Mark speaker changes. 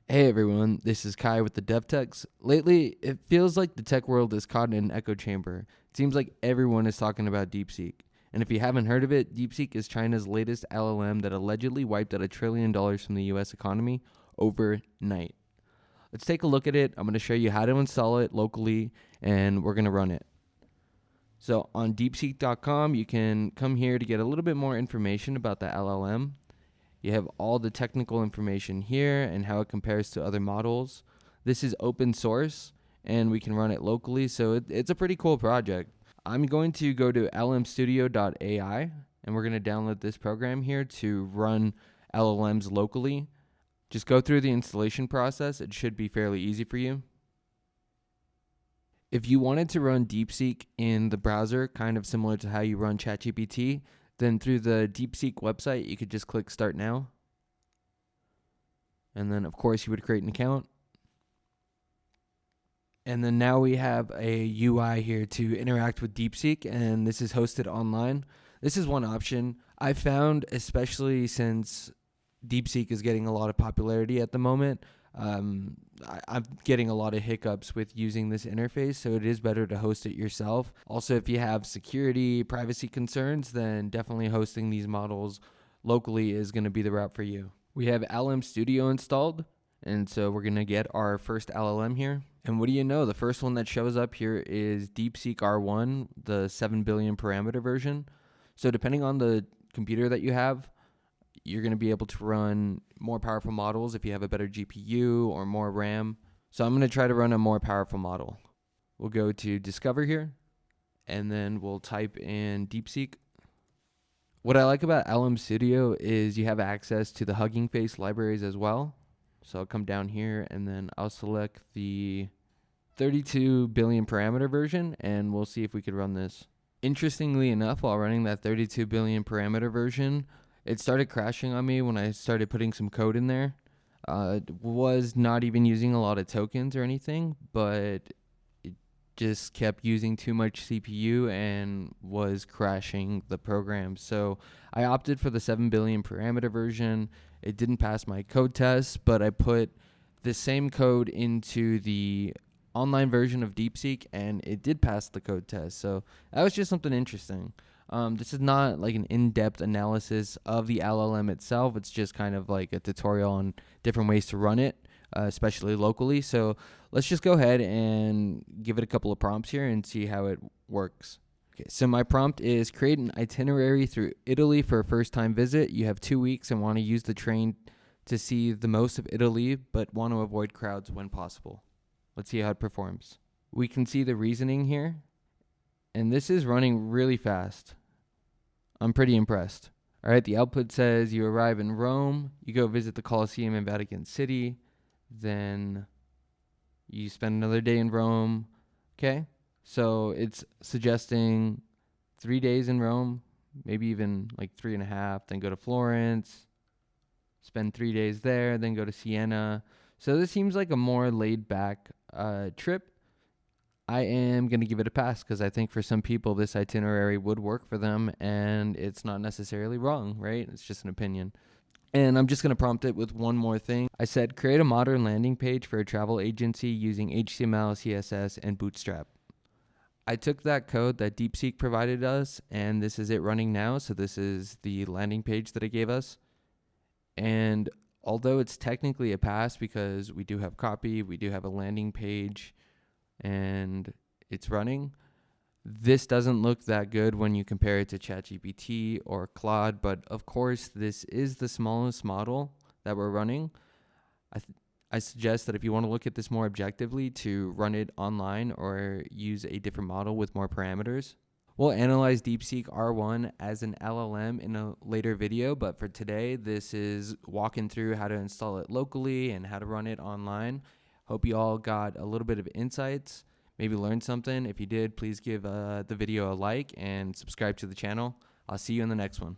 Speaker 1: Hey everyone, this is Kai with the DevTechs. Lately, it feels like the tech world is caught in an echo chamber. It seems like everyone is talking about DeepSeek. And if you haven't heard of it, DeepSeek is China's latest LLM that allegedly wiped out $1 trillion from the US economy overnight. Let's take a look at it. I'm going to show you how to install it locally, and we're going to run it. So on deepseek.com, you can come here to get a little bit more information about the LLM. You have all the technical information here and how it compares to other models. This is open source and we can run it locally, so it's a pretty cool project. I'm going to go to lmstudio.ai and we're going to download this program here to run LLMs locally. Just go through the installation process. It should be fairly easy for you. If you wanted to run DeepSeek in the browser, kind of similar to how you run ChatGPT, then through the DeepSeek website, you could just click Start Now. And then, of course, you would create an account. And then now we have a UI here to interact with DeepSeek, and this is hosted online. This is one option. I found, especially since DeepSeek is getting a lot of popularity at the moment, I'm getting a lot of hiccups with using this interface, so it is better to host it yourself. Also, if you have security, privacy concerns, then definitely hosting these models locally is going to be the route for you. We have LM Studio installed, and so we're going to get our first LLM here. And what do you know? The first one that shows up here is DeepSeek R1, the 7 billion parameter version. So depending on the computer that you have, you're going to be able to run more powerful models if you have a better GPU or more RAM. So I'm going to try to run a more powerful model. We'll go to Discover here, and then we'll type in DeepSeek. What I like about LM Studio is you have access to the Hugging Face libraries as well. So I'll come down here, and then I'll select the 32 billion parameter version, and we'll see if we could run this. Interestingly enough, while running that 32 billion parameter version, it started crashing on me when I started putting some code in there. Was not even using a lot of tokens or anything, but it just kept using too much CPU and was crashing the program. So I opted for the 7 billion parameter version. It didn't pass my code test, but I put the same code into the online version of DeepSeek, and it did pass the code test. So that was just something interesting. This is not like an in-depth analysis of the LLM itself. It's just kind of like a tutorial on different ways to run it, especially locally. So let's just go ahead and give it a couple of prompts here and see how it works. Okay, so my prompt is create an itinerary through Italy for a first-time visit. You have 2 weeks and want to use the train to see the most of Italy, but want to avoid crowds when possible. Let's see how it performs. We can see the reasoning here. And this is running really fast. I'm pretty impressed. All right, the output says you arrive in Rome, you go visit the Colosseum in Vatican City, then you spend another day in Rome. Okay, so it's suggesting 3 days in Rome, maybe even like 3.5, then go to Florence, spend 3 days there, then go to Siena. So this seems like a more laid back trip. I am going to give it a pass because I think for some people this itinerary would work for them, and it's not necessarily wrong, right? It's just an opinion. And I'm just going to prompt it with one more thing. I said create a modern landing page for a travel agency using HTML, CSS, and Bootstrap. I took that code that DeepSeek provided us, and this is it running now. So this is the landing page that it gave us. And although it's technically a pass because we do have copy, we do have a landing page, and it's running, this doesn't look that good when you compare it to ChatGPT or Claude, but of course this is the smallest model that we're running. I suggest that if you want to look at this more objectively, to run it online or use a different model with more parameters. We'll analyze DeepSeek R1 as an LLM in a later video, but for today this is walking through how to install it locally and how to run it online. Hope you all got a little bit of insights, maybe learned something. If you did, please give the video a like and subscribe to the channel. I'll see you in the next one.